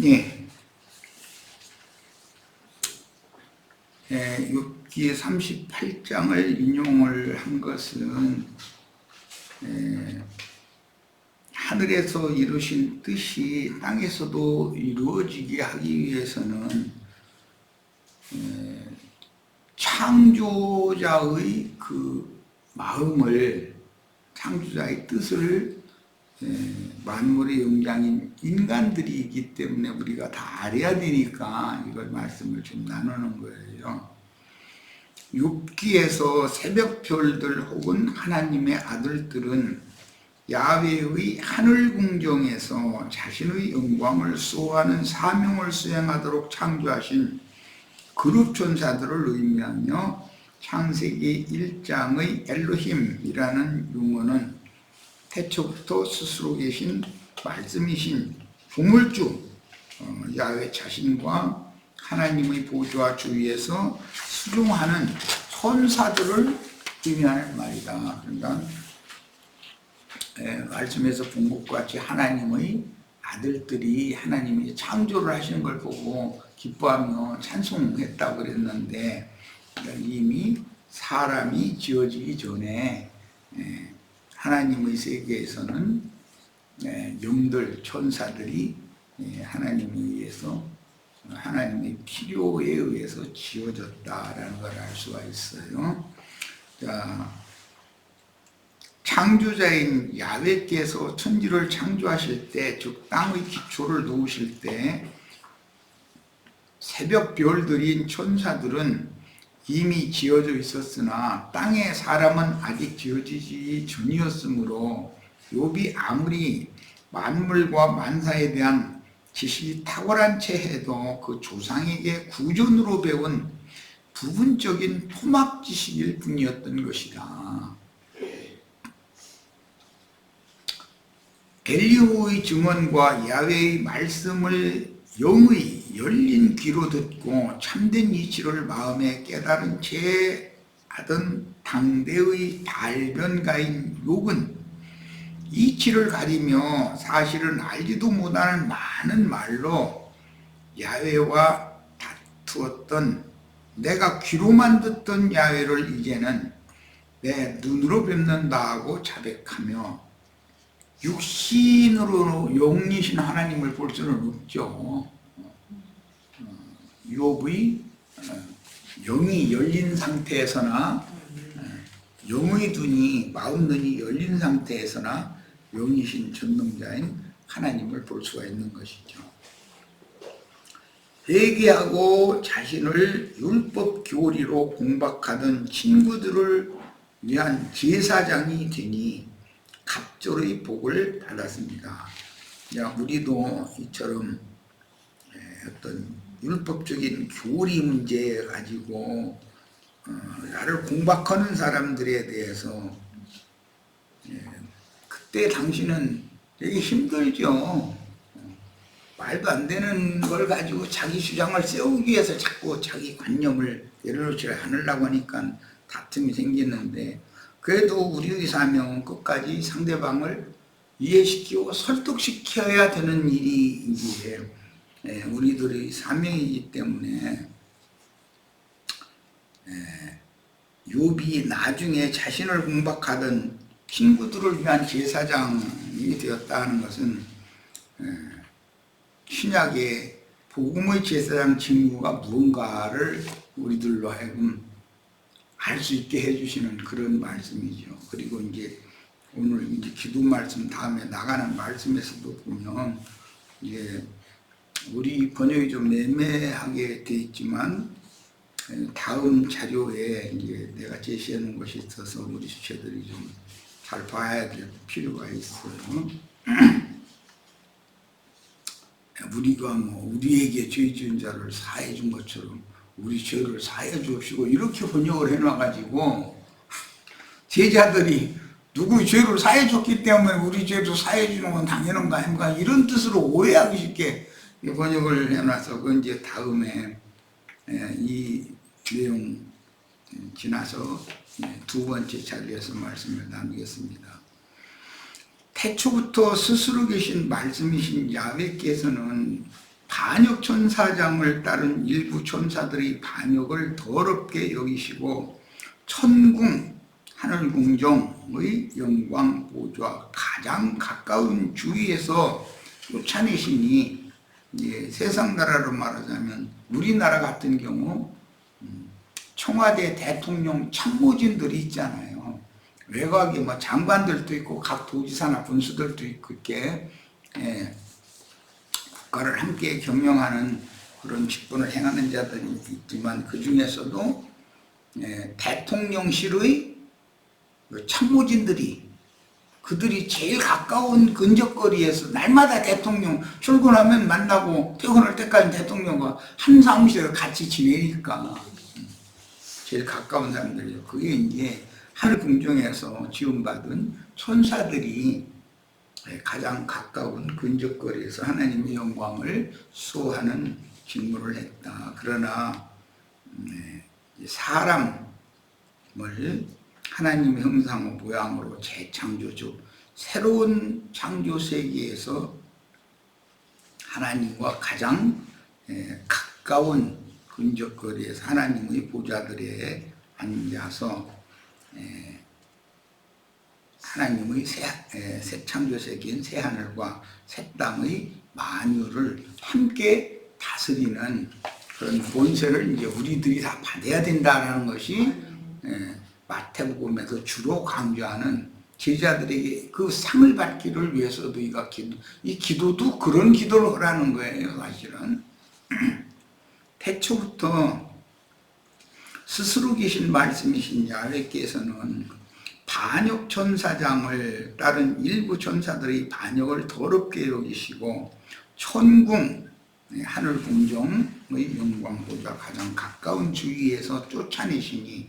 예. 욥기 38장을 인용을 한 것은 하늘에서 이루신 뜻이 땅에서도 이루어지게 하기 위해서는 창조자의 그 마음을, 창조자의 뜻을 만물의 영장인 인간들이기 때문에 우리가 다 알아야 되니까 이걸 말씀을 좀 나누는 거예요. 욥기에서 새벽별들 혹은 하나님의 아들들은 야훼의 하늘 궁정에서 자신의 영광을 수호하는 사명을 수행하도록 창조하신 그룹 천사들을 의미하며 창세기 1장의 엘로힘이라는 용어는 태초부터 스스로 계신 말씀이신 보물주 야훼 자신과 하나님의 보좌 주위에서 수종하는 천사들을 의미하는 말이다. 그러니까 말씀에서 본 것과 같이 하나님의 아들들이 하나님이 창조를 하시는 걸 보고 기뻐하며 찬송했다고 그랬는데, 그러니까 이미 사람이 지어지기 전에 하나님의 세계에서는 영들, 천사들이 하나님에 의해서, 하나님의 필요에 의해서 지어졌다라는 걸 알 수가 있어요. 자, 창조자인 야훼께서 천지를 창조하실 때, 즉 땅의 기초를 놓으실 때 새벽 별들인 천사들은 이미 지어져 있었으나 땅의 사람은 아직 지어지지 전이었으므로 욥이 아무리 만물과 만사에 대한 지식이 탁월한 채 해도 그 조상에게 구전으로 배운 부분적인 토막 지식일 뿐이었던 것이다. 엘리후의 증언과 야훼의 말씀을 영의 열린 귀로 듣고 참된 이치를 마음에 깨달은 채 하던 당대의 달변가인 욥은 이치를 가리며 사실은 알지도 못하는 많은 말로 야훼와 다투었던, 내가 귀로만 듣던 야훼를 이제는 내 눈으로 뵙는다 하고 자백하며 육신으로 영이신 하나님을 볼 수는 없죠. 욥의 영이 열린 상태에서나, 영의 눈이, 마음 눈이 열린 상태에서나 영이신 전능자인 하나님을 볼 수가 있는 것이죠. 회개하고 자신을 율법 교리로 공박하던 친구들을 위한 제사장이 되니 갑절의 복을 받았습니다. 우리도 이처럼 어떤 율법적인 교리 문제 가지고 나를 공박하는 사람들에 대해서 그때 당시는 되게 힘들죠. 말도 안 되는 걸 가지고 자기 주장을 세우기 위해서 자꾸 자기 관념을 내려놓지 않으려고 하니까 다툼이 생기는데, 그래도 우리의 사명은 끝까지 상대방을 이해시키고 설득시켜야 되는 일이 이제 우리들의 사명이기 때문에 욥이 나중에 자신을 공박하던 친구들을 위한 제사장이 되었다는 것은 신약의 복음의 제사장 징후가 무언가를 우리들로 하여금 알 수 있게 해주시는 그런 말씀이죠. 그리고 이제 오늘 이제 기도 말씀 다음에 나가는 말씀에서도 보면 이게 우리 번역이 좀 애매하게 돼 있지만 다음 자료에 이제 내가 제시해 놓은 것이 있어서 우리 주체들이 좀 잘 봐야 될 필요가 있어요. 우리가 우리에게 죄 지은 자를 사해 준 것처럼 우리 죄를 사해 주옵시고 이렇게 번역을 해놔가지고 제자들이 누구의 죄를 사해 줬기 때문에 우리 죄도 사해 주는 건 당연한 거 아닙니까? 이런 뜻으로 오해하기 쉽게 번역을 해놔서 그 이제 다음에 이 내용 지나서 두 번째 자리에서 말씀을 나누겠습니다. 태초부터 스스로 계신 말씀이신 야훼께서는 반역 천사장을 따른 일부 천사들의 반역을 더럽게 여기시고 천궁 하늘 궁정의 영광 보좌 가장 가까운 주위에서 쫓아내시니, 세상 나라로 말하자면 우리나라 같은 경우 청와대 대통령 참모진들이 있잖아요. 외곽에 뭐 장관들도 있고 각 도지사나 군수들도 있고 이렇게 국가를 함께 경영하는 그런 직분을 행하는 자들이 있지만, 그 중에서도 대통령실의 참모진들이, 그들이 제일 가까운 근접거리에서 날마다 대통령 출근하면 만나고 퇴근할 때까지 대통령과 한 사무실에서 같이 지내니까 제일 가까운 사람들이죠. 그게 이제 하늘 궁정에서 지원받은 천사들이 가장 가까운 근접거리에서 하나님의 영광을 수호하는 직무를 했다. 그러나 사람을 하나님의 형상과 모양으로 재창조죠. 새로운 창조 세계에서 하나님과 가장 가까운 근접거리에서 하나님의 보좌들에 앉아서 하나님의 새 창조 세계인 새 하늘과 새 땅의 만유를 함께 다스리는 그런 본세를 이제 우리들이 다 받아야 된다는 것이 마태복음에서 주로 강조하는, 제자들에게 그 상을 받기를 위해서도 이 기도도 그런 기도를 하라는 거예요. 사실은 태초부터 스스로 계신 말씀이신 야훼께서는 반역 천사장을 따른 일부 천사들의 반역을 더럽게 여기시고 천궁 하늘 궁정의 영광 보좌 가장 가까운 주위에서 쫓아내시니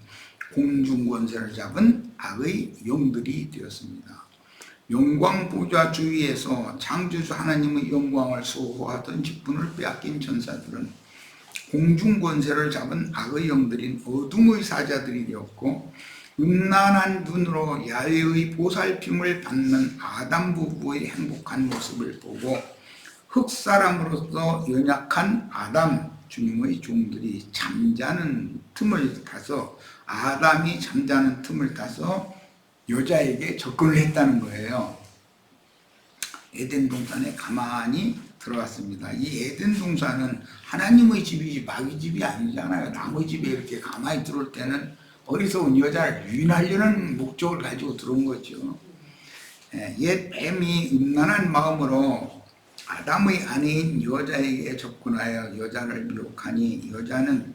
공중 권세를 잡은 악의 영들이 되었습니다. 영광 보좌 주위에서 창조주 하나님의 영광을 수호하던 직분을 빼앗긴 천사들은 공중 권세를 잡은 악의 영들인 어둠의 사자들이 되었고, 음란한 눈으로 야훼의 보살핌을 받는 아담 부부의 행복한 모습을 보고 흙사람으로서 연약한 아담 주님의 종들이 잠자는 틈을 타서, 아담이 잠자는 틈을 타서 여자에게 접근을 했다는 거예요. 에덴 동산에 가만히 들어왔습니다. 이 에덴 동산은 하나님의 집이지 마귀 집이 아니잖아요. 남의 집에 이렇게 가만히 들어올 때는 어리석은 여자를 유인하려는 목적을 가지고 들어온 거죠. 옛 뱀이 음란한 마음으로 아담의 아내인 여자에게 접근하여 여자를 미혹하니, 여자는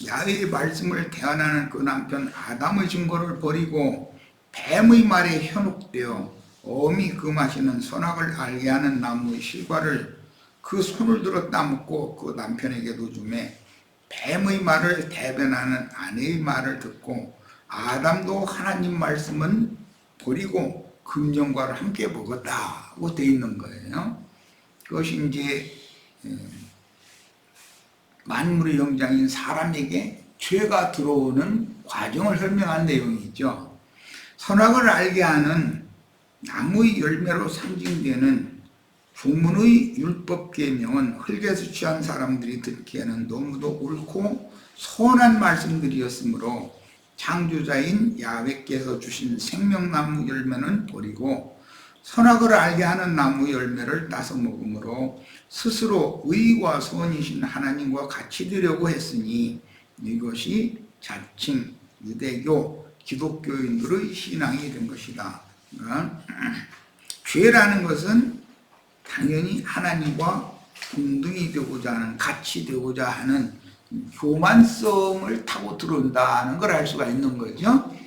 야훼의 말씀을 대언하는 그 남편 아담의 증거를 버리고 뱀의 말에 현혹되어 어미 금하시는 선악을 알게 하는 나무의 실과를 그 손을 들어 따먹고 그 남편에게도 주매, 뱀의 말을 대변하는 아내의 말을 듣고 아담도 하나님 말씀은 버리고 금령과를 함께 먹었다고 되어 있는 거예요. 그것이 이제 만물의 영장인 사람에게 죄가 들어오는 과정을 설명한 내용이죠. 선악을 알게 하는 나무의 열매로 상징되는 조문의 율법 계명은 흙에서 취한 사람들이 듣기에는 너무도 옳고 선한 말씀들이었으므로 창조자인 야훼께서 주신 생명나무 열매는 버리고 선악을 알게 하는 나무 열매를 따서 먹으므로 스스로 의와 선이신 하나님과 같이 되려고 했으니, 이것이 자칭 유대교 기독교인들의 신앙이 된 것이다. 그러니까 죄라는 것은 당연히 하나님과 동등이 되고자 하는, 같이 되고자 하는 교만성을 타고 들어온다는 걸 알 수가 있는 거죠.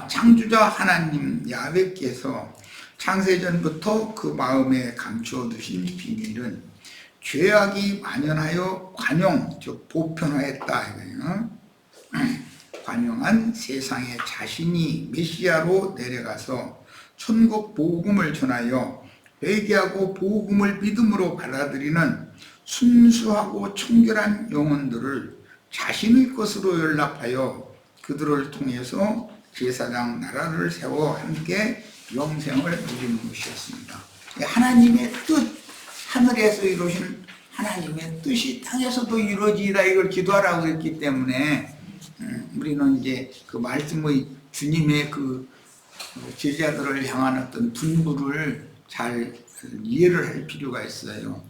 창조자 하나님 야훼께서 창세전부터 그 마음에 감추어 두신 비밀은 죄악이 만연하여 관용, 즉 보편화했다. 관용한 세상에 자신이 메시아로 내려가서 천국 복음을 전하여 회개하고 복음을 믿음으로 받아들이는 순수하고 청결한 영혼들을 자신의 것으로 연락하여 그들을 통해서 제사장 나라를 세워 함께 영생을 누리는 것이었습니다. 하나님의 뜻, 하늘의 하늘에서 이루신 하나님의 뜻이 땅에서도 이루어지라 이걸 기도하라고 했기 때문에 우리는 이제 그 말씀의 주님의 그 제자들을 향한 어떤 분부를 잘 이해를 할 필요가 있어요.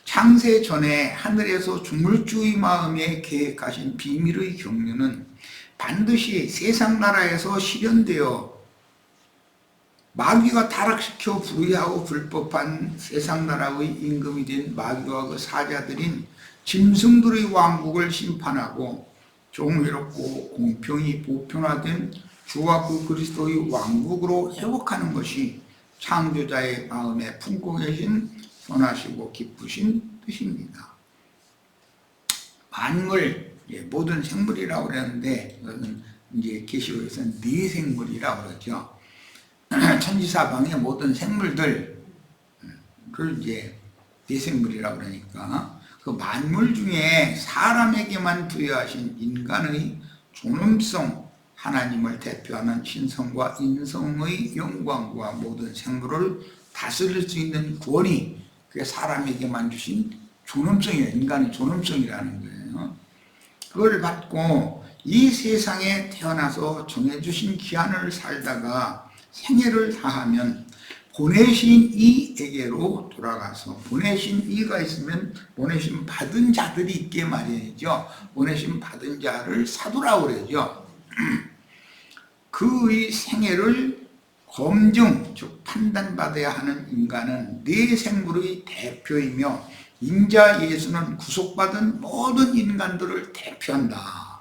창세 전에 하늘에서 중물주의 마음에 계획하신 비밀의 경륜은 반드시 세상 나라에서 실현되어 마귀가 타락시켜 불의하고 불법한 세상 나라의 임금이 된 마귀와 그 사자들인 짐승들의 왕국을 심판하고 정의롭고 공평히 보편화된 주와 그 그리스도의 왕국으로 회복하는 것이 창조자의 마음에 품고 계신 선하시고 기쁘신 뜻입니다. 만물, 모든 생물이라고 그러는데 이것은 이제 계시록에서는 네 생물이라고 그러죠. 천지사방의 모든 생물들을 이제 네 생물이라고 그러니까 그 만물 중에 사람에게만 부여하신 인간의 존엄성, 하나님을 대표하는 신성과 인성의 영광과 모든 생물을 다스릴 수 있는 권위, 그게 사람에게만 주신 존엄성이에요. 인간의 존엄성이라는 거예요. 그걸 받고 이 세상에 태어나서 정해주신 기한을 살다가 생애를 다하면 보내신 이에게로 돌아가서, 보내신 이가 있으면 보내신 받은 자들이 있게 마련이죠. 보내신 받은 자를 사도라고 그러죠. 그의 생애를 검증, 즉 판단받아야 하는 인간은 네 생물의 대표이며 인자 예수는 구속받은 모든 인간들을 대표한다.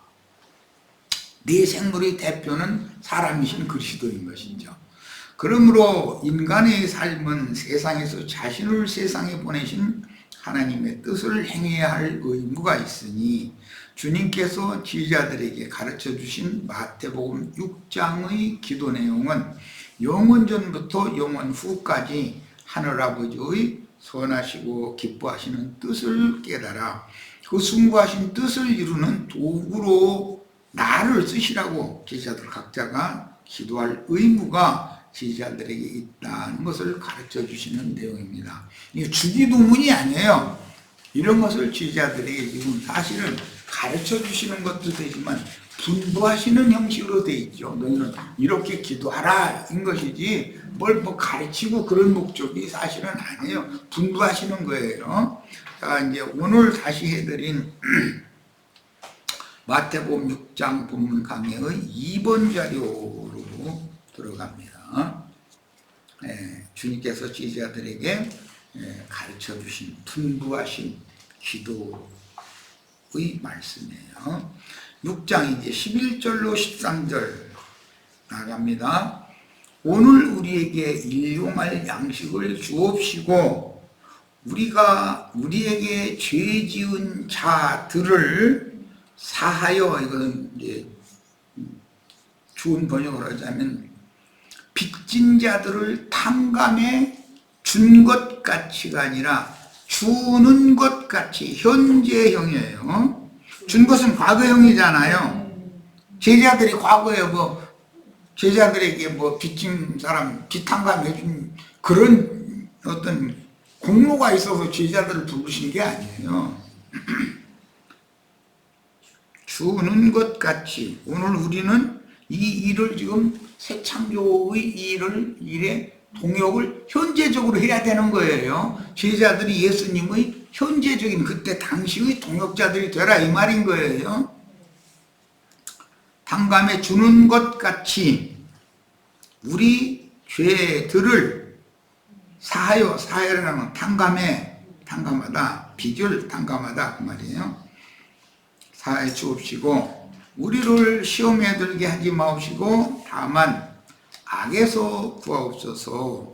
네 생물의 대표는 사람이신 그리스도인 것이죠. 그러므로 인간의 삶은 세상에서 자신을 세상에 보내신 하나님의 뜻을 행해야 할 의무가 있으니 주님께서 제자들에게 가르쳐 주신 마태복음 6장의 기도 내용은 영원전부터 영원 후까지 하늘아버지의 선하시고 기뻐하시는 뜻을 깨달아 그 숭고하신 뜻을 이루는 도구로 나를 쓰시라고 제자들 각자가 기도할 의무가 제자들에게 있다는 것을 가르쳐 주시는 내용입니다. 이게 주기도문이 아니에요. 이런 것을 제자들에게 지금 사실은 가르쳐 주시는 것도 되지만 분부하시는 형식으로 돼 있죠. 너희는 이렇게 기도하라 인 것이지 뭘 가르치고 그런 목적이 사실은 아니에요. 분부하시는 거예요. 자, 이제 오늘 다시 해드린 마태복음 6장 본문 강해의 2번 자료로 들어갑니다. 주님께서 제자들에게 가르쳐 주신 분부하신 기도의 말씀이에요. 6장 이제 11절로 13절 나갑니다. 오늘 우리에게 일용할 양식을 주옵시고 우리에게 죄 지은 자들을 사하여, 이거는 이제 좋은 번역을 하자면 빚진 자들을 탕감해 준 것 같이가 아니라 주는 것 같이, 현재형이에요. 준 것은 과거형이잖아요. 제자들이 과거에 제자들에게 빚진 사람 빚 탕감해 준 그런 어떤 공로가 있어서 제자들을 부르신 게 아니에요. 주는 것 같이 오늘 우리는 이 일을 지금 새 창조의 일에 동역을 현재적으로 해야 되는 거예요. 제자들이 예수님의 현재적인 그때 당시의 동역자들이 되라 이 말인 거예요. 탕감해 주는 것 같이 우리 죄들을 사하여라는 탕감하다, 빚을 탕감하다 그 말이에요. 사하여 주옵시고 우리를 시험에 들게 하지 마옵시고 다만 악에서 구하옵소서.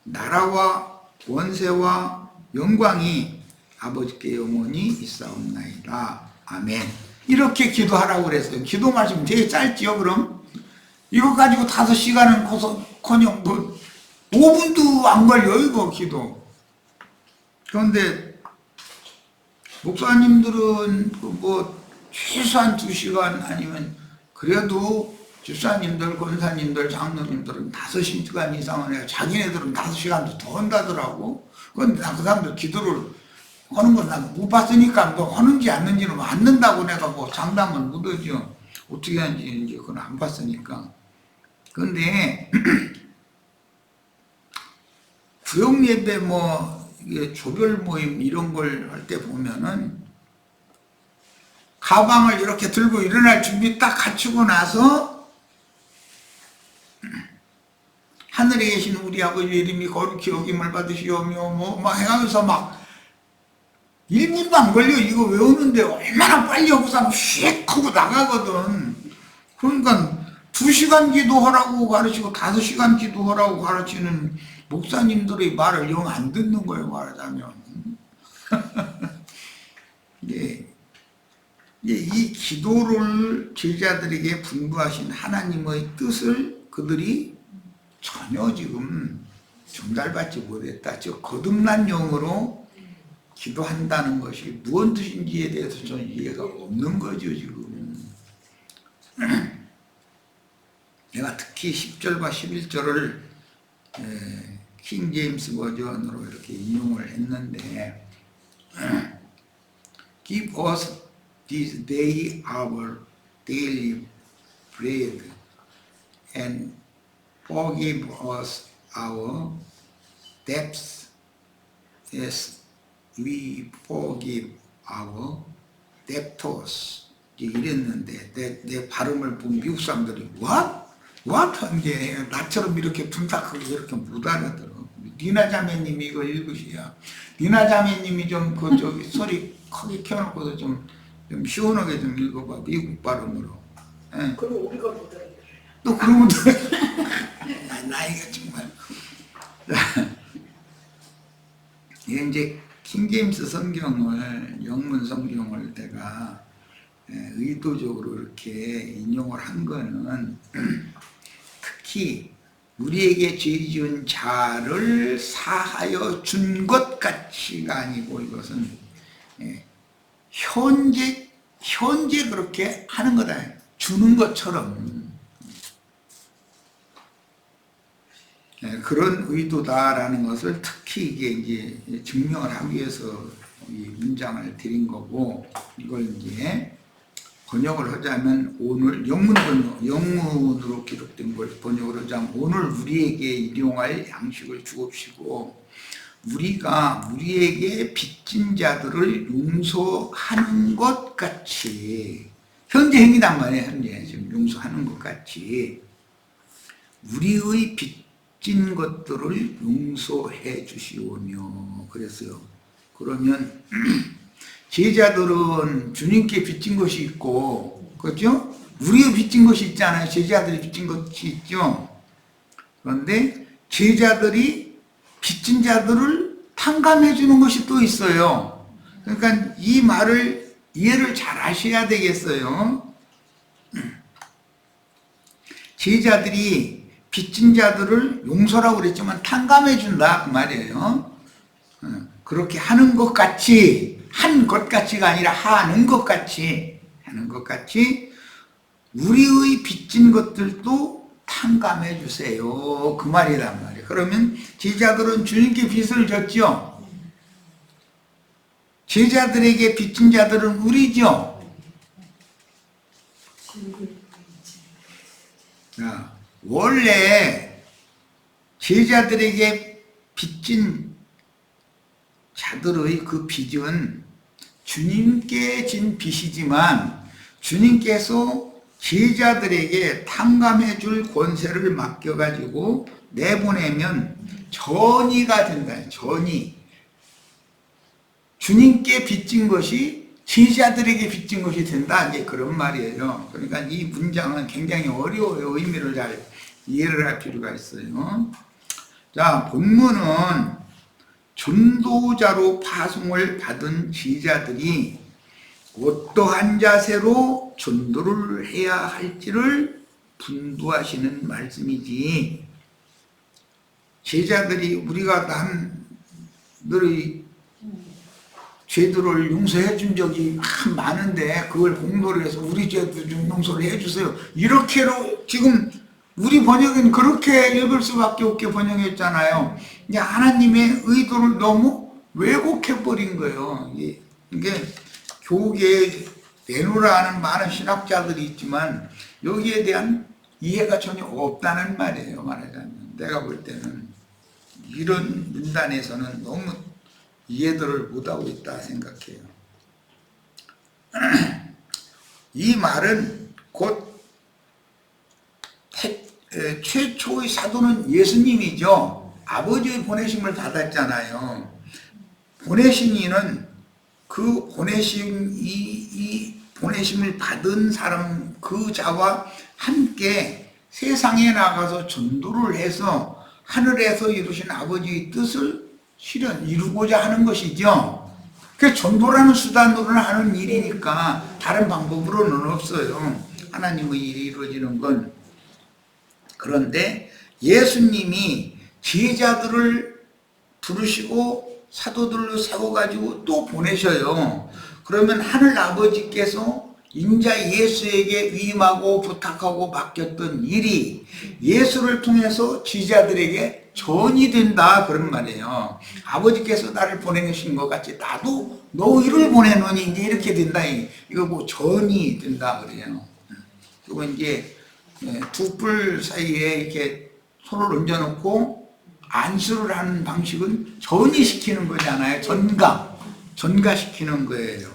나라와 권세와 영광이 아버지께 영원히 있사옵나이다. 아멘. 이렇게 기도하라고 그랬어요. 기도 말씀 되게 짧지요. 그럼 이거 가지고 5시간은 커녕 5분도 안 걸려요 이거 기도. 그런데 목사님들은 최소한 2시간 아니면 그래도 집사님들, 권사님들, 장로님들은 5시간 이상을 해요. 자기네들은 5시간도 더 한다더라고. 그건 나 그 사람들 기도를 하는 건 난 못 봤으니까 뭐 하는지 안 하는지는 안 는다고 내가 뭐 장담은 못하죠. 어떻게 하는지 이제 그건 안 봤으니까. 근데 구역 예배 뭐 이게 조별 모임 이런 걸 할 때 보면은 가방을 이렇게 들고 일어날 준비 딱 갖추고 나서 하늘에 계신 우리 아버지 이름이 거룩히 여김을 받으시오며 뭐 해가면서 막 1분도 안 걸려. 이거 외우는데 얼마나 빨리 하고서 휙 하고 나가거든. 그러니까 2시간 기도하라고 가르치고 5시간 기도하라고 가르치는 목사님들의 말을 영 안 듣는 거예요, 말하자면. 예. 이 기도를 제자들에게 분부하신 하나님의 뜻을 그들이 전혀 지금 전달받지 못했다. 즉 거듭난 영으로 기도한다는 것이 무슨 뜻인지에 대해서 저는 이해가 없는 거죠, 지금. 내가 특히 10절과 11절을 킹 제임스 버전으로 이렇게 인용을 했는데 Give us this day our daily bread and forgive us our debts as we forgive our debtors. 이랬는데 내 발음을 본 미국 사람들이 What? 이제 나처럼 이렇게 분탁하고 이렇게 못 알아들어. 니나 자매님이 이거 읽으셔야. 니나 자매님이 좀 그 저기 소리 크게 켜놓고서 좀 시원하게 좀 읽어봐. 미국 발음으로. 예. 그럼 우리가 못 알아들어요. 또 그러면 나이가 정말. 이게 이제 킹제임스 성경을 영문 성경을 내가 의도적으로 이렇게 인용을 한 거는 특히 우리에게 죄 지은 자를 사하여 준 것 같이가 아니고 이것은 현재 그렇게 하는 거다. 주는 것처럼 그런 의도다라는 것을 특히 이게 이제 증명을 하기 위해서 이 문장을 드린 거고, 이걸 이제 번역을 하자면 오늘 영문으로 기록된 걸 번역을 하자면 오늘 우리에게 일용할 양식을 주옵시고 우리가 우리에게 빚진 자들을 용서하는 것 같이, 현재 행위단 말이에요. 현재 지금 용서하는 것 같이 우리의 빚진 것들을 용서해 주시오며 그랬어요. 그러면 제자들은 주님께 빚진 것이 있고, 그렇죠? 우리의 빚진 것이 있잖아요. 제자들이 빚진 것이 있죠. 그런데 제자들이 빚진 자들을 탕감해 주는 것이 또 있어요. 그러니까 이 말을 이해를 잘 하셔야 되겠어요. 제자들이 빚진 자들을 용서라고 그랬지만 탕감해 준다 그 말이에요. 그렇게 하는 것 같이, 한 것 같이가 아니라 하는 것 같이, 우리의 빚진 것들도 탕감해 주세요. 그 말이란 말이에요. 그러면 제자들은 주님께 빚을 졌죠. 제자들에게 빚진 자들은 우리죠. 원래 제자들에게 빚진 자들의 그 빚은 주님께 진 빚이지만 주님께서 제자들에게 탕감해 줄 권세를 맡겨가지고 내보내면 전이가 된다. 전이. 주님께 빚진 것이 제자들에게 빚진 것이 된다. 이제 그런 말이에요. 그러니까 이 문장은 굉장히 어려워요. 의미를 잘 이해를 할 필요가 있어요. 자, 본문은 전도자로 파송을 받은 제자들이 어떠한 자세로 전도를 해야 할지를 분부하시는 말씀이지, 제자들이 우리가 남들의 죄들을 용서해 준 적이 많은데 그걸 공로를 해서 우리 죄도 좀 용서를 해 주세요, 이렇게로 지금 우리 번역은 그렇게 읽을 수밖에 없게 번역했잖아요. 이제 하나님의 의도를 너무 왜곡해버린 거예요. 이게 교계에 내놓으라 하는 많은 신학자들이 있지만 여기에 대한 이해가 전혀 없다는 말이에요. 말하자면 내가 볼 때는 이런 문단에서는 너무 이해들을 못하고 있다 생각해요. 이 말은 곧 최초의 사도는 예수님이죠. 아버지의 보내심을 받았잖아요. 보내신 이는 그 이 보내심을 받은 사람 그 자와 함께 세상에 나가서 전도를 해서 하늘에서 이루신 아버지의 뜻을 실현 이루고자 하는 것이죠. 그 전도라는 수단으로는 하는 일이니까 다른 방법으로는 없어요. 하나님의 일이 이루어지는 건. 그런데 예수님이 제자들을 부르시고 사도들로 세워가지고 또 보내셔요. 그러면 하늘 아버지께서 인자 예수에게 위임하고 부탁하고 맡겼던 일이 예수를 통해서 제자들에게 전이 된다 그런 말이에요. 아버지께서 나를 보내신 것 같이 나도 너희를 보내노니 이제 이렇게 된다. 이거 뭐 전이 된다 그래요. 그리고 이제 두 뿔 사이에 이렇게 손을 얹어놓고 안수를 하는 방식은 전이시키는 거잖아요. 전가시키는 거예요.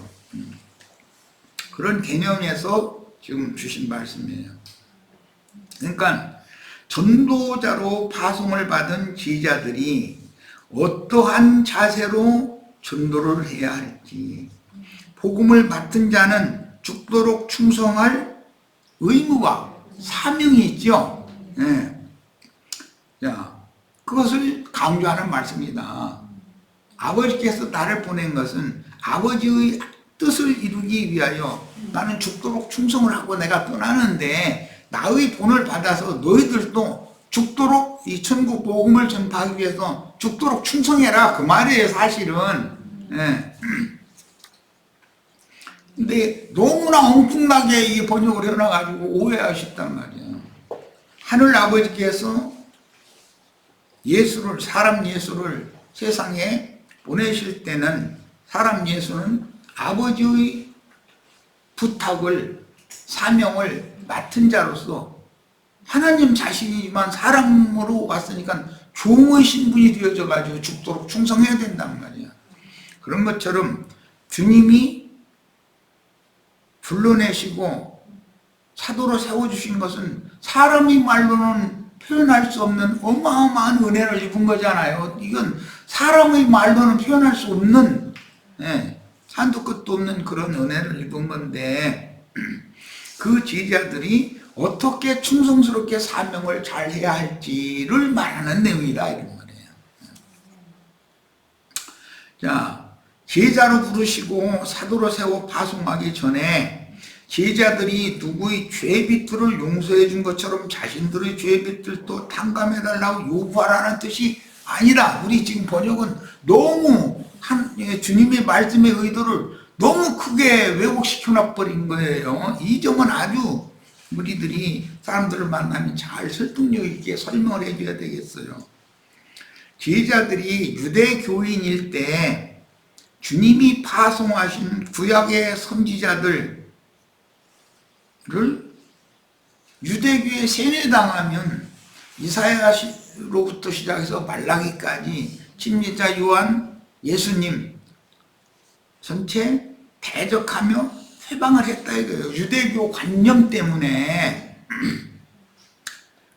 그런 개념에서 지금 주신 말씀이에요. 그러니까 전도자로 파송을 받은 제자들이 어떠한 자세로 전도를 해야 할지, 복음을 맡은 자는 죽도록 충성할 의무와 사명이 있죠. 네. 자, 그것을 강조하는 말씀이다. 아버지께서 나를 보낸 것은 아버지의 뜻을 이루기 위하여 나는 죽도록 충성을 하고 내가 떠나는데 나의 본을 받아서 너희들도 죽도록 이 천국 복음을 전파하기 위해서 죽도록 충성해라 그 말이에요 사실은. 네. 근데 너무나 엉뚱하게 이 번역을 해놔가지고 오해하셨단 말이에요. 하늘 아버지께서 예수를, 사람 예수를 세상에 보내실 때는 사람 예수는 아버지의 부탁을, 사명을 맡은 자로서 하나님 자신이지만 사람으로 왔으니까 종의 신분이 되어져가지고 죽도록 충성해야 된단 말이야. 그런 것처럼 주님이 불러내시고 사도로 세워주신 것은 사람이 말로는 표현할 수 없는 어마어마한 은혜를 입은 거잖아요. 이건 사람의 말로는 표현할 수 없는 산도 끝도 없는 그런 은혜를 입은 건데 그 제자들이 어떻게 충성스럽게 사명을 잘 해야 할지를 말하는 내용이다 이런 말이에요. 자, 제자로 부르시고 사도로 세워 파송하기 전에 제자들이 누구의 죄빚들을 용서해 준 것처럼 자신들의 죄빚들도 탕감해달라고 요구하라는 뜻이 아니라 우리 지금 번역은 너무 주님의 말씀의 의도를 너무 크게 왜곡시켜 버린 거예요. 이 점은 아주 우리들이 사람들을 만나면 잘 설득력 있게 설명을 해줘야 되겠어요. 제자들이 유대교인일 때 주님이 파송하신 구약의 선지자들을 유대교에 세뇌당하면 이사야로부터 시작해서 말라기까지 침례자 요한, 예수님 전체 대적하며 회방을 했다 이거예요. 유대교 관념 때문에.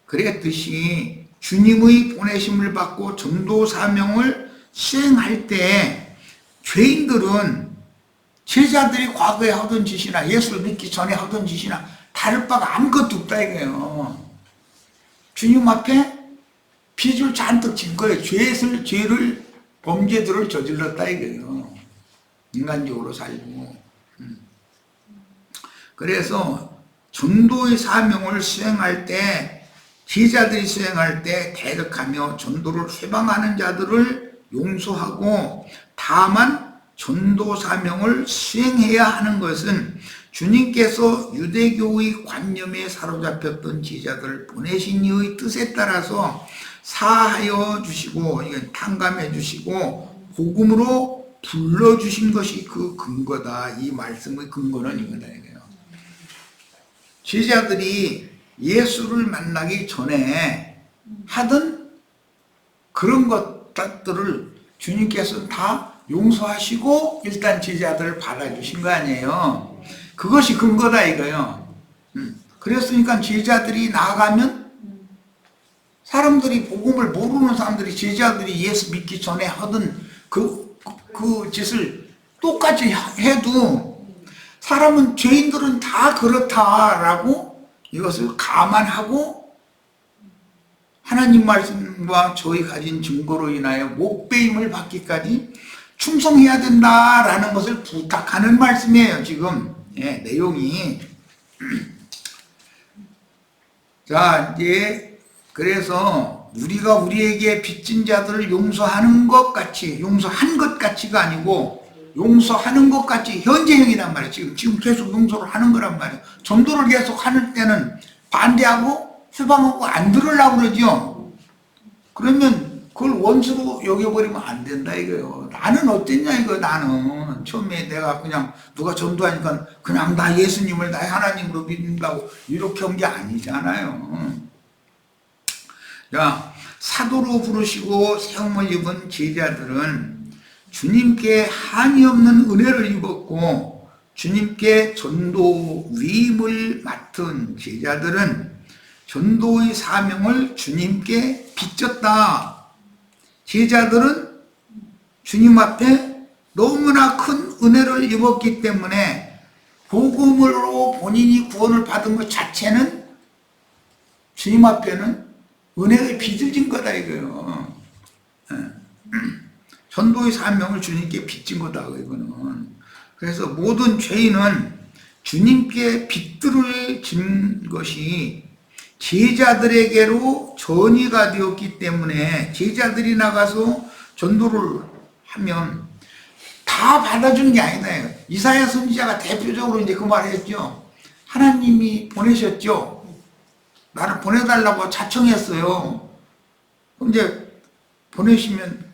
그랬듯이 주님의 보내심을 받고 전도 사명을 수행할 때 죄인들은 제자들이 과거에 하던 짓이나 예수를 믿기 전에 하던 짓이나 다를 바가 아무것도 없다 이거예요. 주님 앞에 빚을 잔뜩 진 거예요. 죄를 범죄들을 저질렀다 이거예요. 인간적으로 살고. 그래서 전도의 사명을 수행할 때 제자들이 수행할 때 대적하며 전도를 회방하는 자들을 용서하고 다만 전도 사명을 수행해야 하는 것은 주님께서 유대교의 관념에 사로잡혔던 제자들을 보내신 이의 뜻에 따라서 사하여 주시고 탕감해 주시고 복음으로 불러주신 것이 그 근거다. 이 말씀의 근거는 이거다. 제자들이 예수를 만나기 전에 하던 그런 것들을 주님께서는 다 용서하시고 일단 제자들을 받아주신 거 아니에요. 그것이 근거다 이거요. 그랬으니까 제자들이 나아가면 사람들이 복음을 모르는 사람들이 제자들이 예수 믿기 전에 하던 그 짓을 똑같이 해도 사람은 죄인들은 다 그렇다라고 이것을 감안하고 하나님 말씀과 저희 가진 증거로 인하여 목배임을 받기까지 충성해야 된다라는 것을 부탁하는 말씀이에요. 지금 내용이. 자, 이제 그래서 우리가 우리에게 빚진 자들을 용서하는 것 같이, 용서한 것 같이가 아니고 용서하는 것 같이 현재형이란 말이에요. 지금 계속 용서를 하는 거란 말이에요. 전도를 계속 하는 때는 반대하고 해방하고 안 들으려고 그러죠. 그러면 그걸 원수로 여겨버리면 안 된다 이거예요. 나는 어땠냐 이거. 나는 처음에 내가 그냥 누가 전도하니까 그냥 나 예수님을 나의 하나님으로 믿는다고 이렇게 한 게 아니잖아요. 자, 사도로 부르시고 세움을 입은 제자들은 주님께 한이 없는 은혜를 입었고 주님께 전도 위임을 맡은 제자들은 전도의 사명을 주님께 빚졌다. 제자들은 주님 앞에 너무나 큰 은혜를 입었기 때문에 복음으로 본인이 구원을 받은 것 자체는 주님 앞에는 은혜의 빚을 진 거다 이거요. 전도의 사명을 주님께 빚진 거다 이거는. 그래서 모든 죄인은 주님께 빚들을 진 것이 제자들에게로 전이가 되었기 때문에 제자들이 나가서 전도를 하면 다 받아주는 게 아니다. 이사야 선지자가 대표적으로 이제 그 말을 했죠. 하나님이 보내셨죠. 나를 보내달라고 자청했어요. 이제 보내시면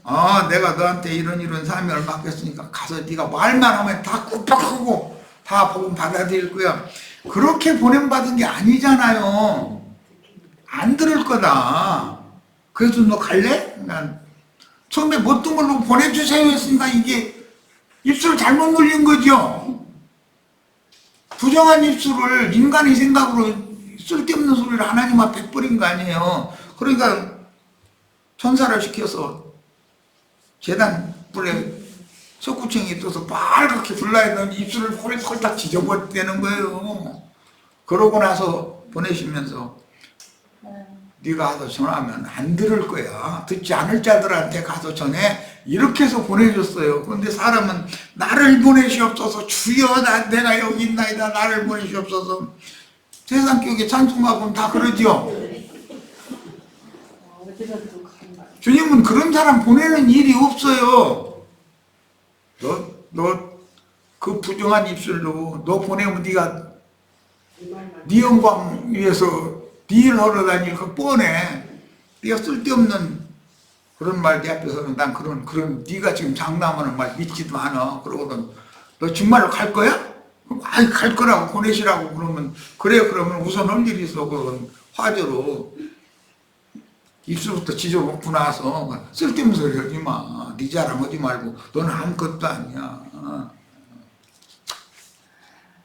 내가 너한테 이런 사명을 맡겼으니까 가서 네가 말만 하면 다 꾹박하고 다 복음 받아들일 거야. 그렇게 보냄받은 게 아니잖아요. 안 들을 거다. 그래서 너 갈래? 난 처음에 못된 걸로 보내주세요 했으니까 이게 입술을 잘못 물린 거죠. 부정한 입술을 인간의 생각으로 쓸데없는 소리를 하나님 앞에 뿌린 거 아니에요. 그러니까 천사를 시켜서 제단 불에 석구청이 떠서 빨갛게 불나야 되는 입술을 홀딱 지져버리는 거예요. 그러고 나서 보내시면서 네가 가서 전하면 안 들을 거야. 듣지 않을 자들한테 가서 전해. 이렇게 해서 보내줬어요. 그런데 사람은 나를 보내시옵소서. 주여 내가 여기 있나이다. 나를 보내시옵소서. 세상 교회 찬송가보면 다 그러죠. 주님은 그런 사람 보내는 일이 없어요. 너 그 부정한 입술로 너 보내면 네가 네 영광 위해서 네 일 하러 다닐 거 뻔해. 네가 쓸데없는 그런 말 내 앞에서는 난 그런 네가 지금 장담하는 말 믿지도 않아. 그러거든. 너 정말로 갈 거야? 아이 갈 거라고 보내시라고 그러면 그래. 그러면 우선 할 일이 있어. 그건 화제로 입술부터 지져먹고 나서 쓸데없는 소리 하지 마. 네 자랑하지 말고 너는 아무것도 아니야.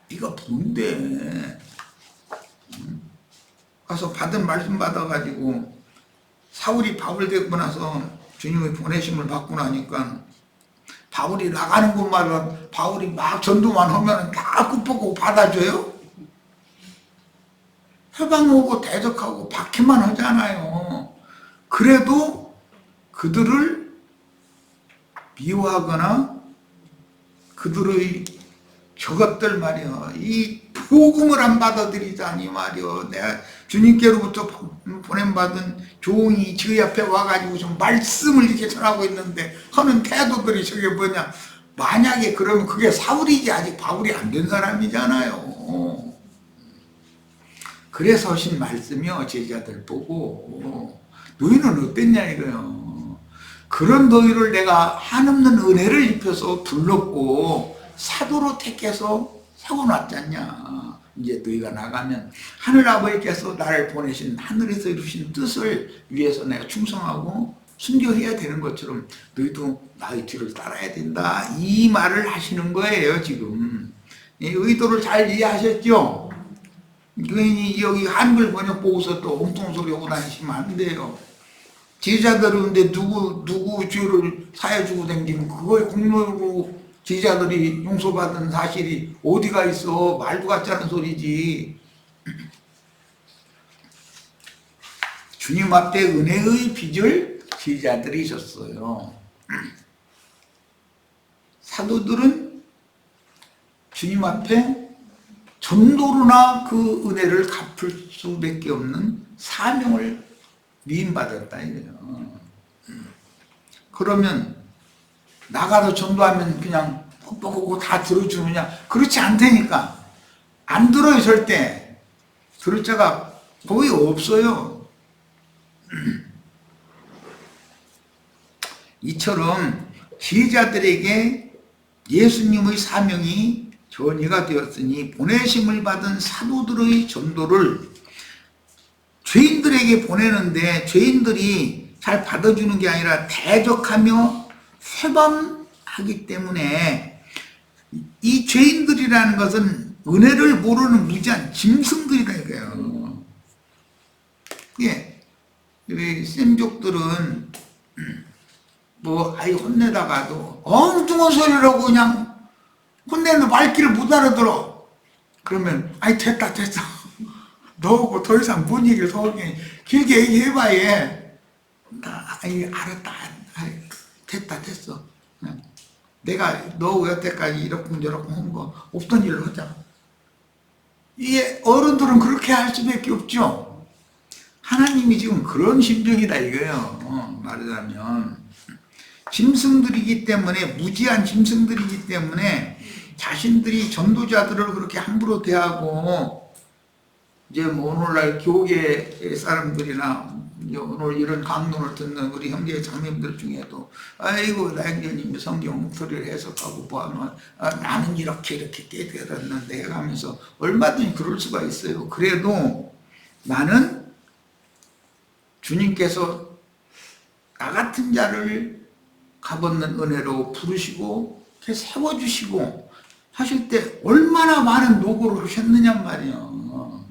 네가 뭔데? 가서 받은 말씀 받아가지고 사울이 바울 되고 나서 주님의 보내심을 받고 나니까 바울이 나가는 곳마다 바울이 막 전도만 하면 다 굽고 받아줘요? 해방하고 대적하고 박해만 하잖아요. 그래도 그들을 미워하거나 그들의 저것들 말이야. 이 복음을 안 받아들이자니 말이야. 내가 주님께로부터 보냄받은 종이 저희 앞에 와가지고 좀 말씀을 이렇게 전하고 있는데 하는 태도들이 저게 뭐냐. 만약에 그러면 그게 사울이지 아직 바울이 안 된 사람이잖아요. 그래서 하신 말씀이요. 제자들 보고 너희는 어땠냐 이거요. 그런 너희를 내가 한없는 은혜를 입혀서 불렀고 사도로 택해서 세워놨잖냐. 이제 너희가 나가면 하늘 아버지께서 나를 보내신 하늘에서 이루신 뜻을 위해서 내가 충성하고 순교해야 되는 것처럼 너희도 나의 뒤를 따라야 된다. 이 말을 하시는 거예요. 지금 이 의도를 잘 이해하셨죠? 괜히 여기 한글 번역 보고서 또 엉뚱 소리 하고 다니시면 안 돼요. 제자들은 근데 누구 죄를 사해주고 댕기면 그거에 공로로 제자들이 용서받은 사실이 어디가 있어. 말도 같지 않은 소리지. 주님 앞에 은혜의 빚을 제자들이 졌어요. 사도들은 주님 앞에 전도로나 그 은혜를 갚을 수밖에 없는 사명을 위임받았다 이거예요. 그러면 나가서 전도하면 그냥 퍽퍽하고 다 들어주느냐? 그렇지 않다니까. 안 들어요 절대. 들을 자가 거의 없어요. 이처럼 제자들에게 예수님의 사명이 전이가 되었으니 보내심을 받은 사도들의 전도를 죄인들에게 보내는데 죄인들이 잘 받아주는 게 아니라 대적하며 회방하기 때문에 이 죄인들이라는 것은 은혜를 모르는 무지한 짐승들이다 이거예요. 예, 우리 쌤족들은 뭐 아이 혼내다가도 엉뚱한 소리라고 그냥 혼내는 말귀를 못 알아들어. 그러면 아이 됐다 너하고 더 이상 뭔 얘기를 길게 얘기해봐야 아이 알았다. 아이, 됐어. 내가 너 여태까지 이러쿵저러쿵 한 거 없던 일로 하자. 이게 어른들은 그렇게 할 수밖에 없죠. 하나님이 지금 그런 심정이다 이거예요. 말하자면 짐승들이기 때문에 무지한 짐승들이기 때문에 자신들이 전도자들을 그렇게 함부로 대하고 이제 뭐 오늘날 교계 사람들이나 오늘 이런 강론을 듣는 우리 형제 자매님들 중에도 아이고 나영재님이 성경 목소리를 해석하고 보면 나는 이렇게 깨달았는데 하면서 얼마든지 그럴 수가 있어요. 그래도 나는 주님께서 나 같은 자를 값없는 은혜로 부르시고 이렇게 세워주시고 하실 때 얼마나 많은 노고를 하셨느냐 말이에요.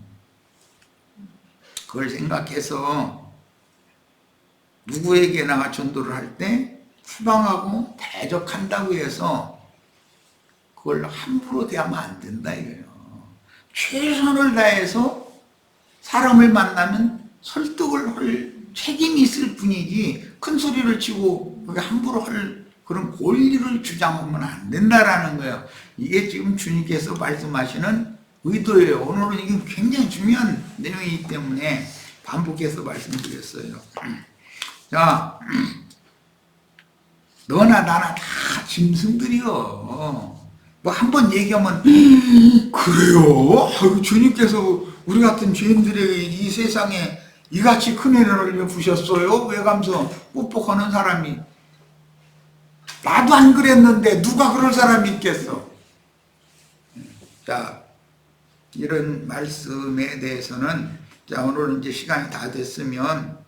그걸 생각해서 누구에게나 전도를 할 때 추방하고 대적한다고 해서 그걸 함부로 대하면 안 된다 이거예요. 최선을 다해서 사람을 만나면 설득을 할 책임이 있을 뿐이지 큰 소리를 치고 함부로 할 그런 권리를 주장하면 안 된다라는 거예요. 이게 지금 주님께서 말씀하시는 의도예요. 오늘은 이게 굉장히 중요한 내용이기 때문에 반복해서 말씀드렸어요. 자, 너나 나나 다 짐승들이요. 뭐 한 번 얘기하면 그래요? 아유, 주님께서 우리 같은 죄인들에게 이 세상에 이같이 큰 은혜를 베푸셨어요? 외감서 뻑뻑하는 사람이 나도 안 그랬는데 누가 그럴 사람이 있겠어? 자, 이런 말씀에 대해서는 자 오늘 이제 시간이 다 됐으면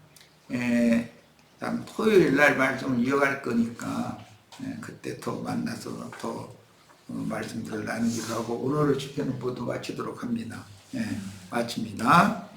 토요일 날 말씀을 이어갈 거니까 그때 더 만나서 더 말씀들을 나누기도 하고 오늘의 집회는 모두 마치도록 합니다. 마칩니다.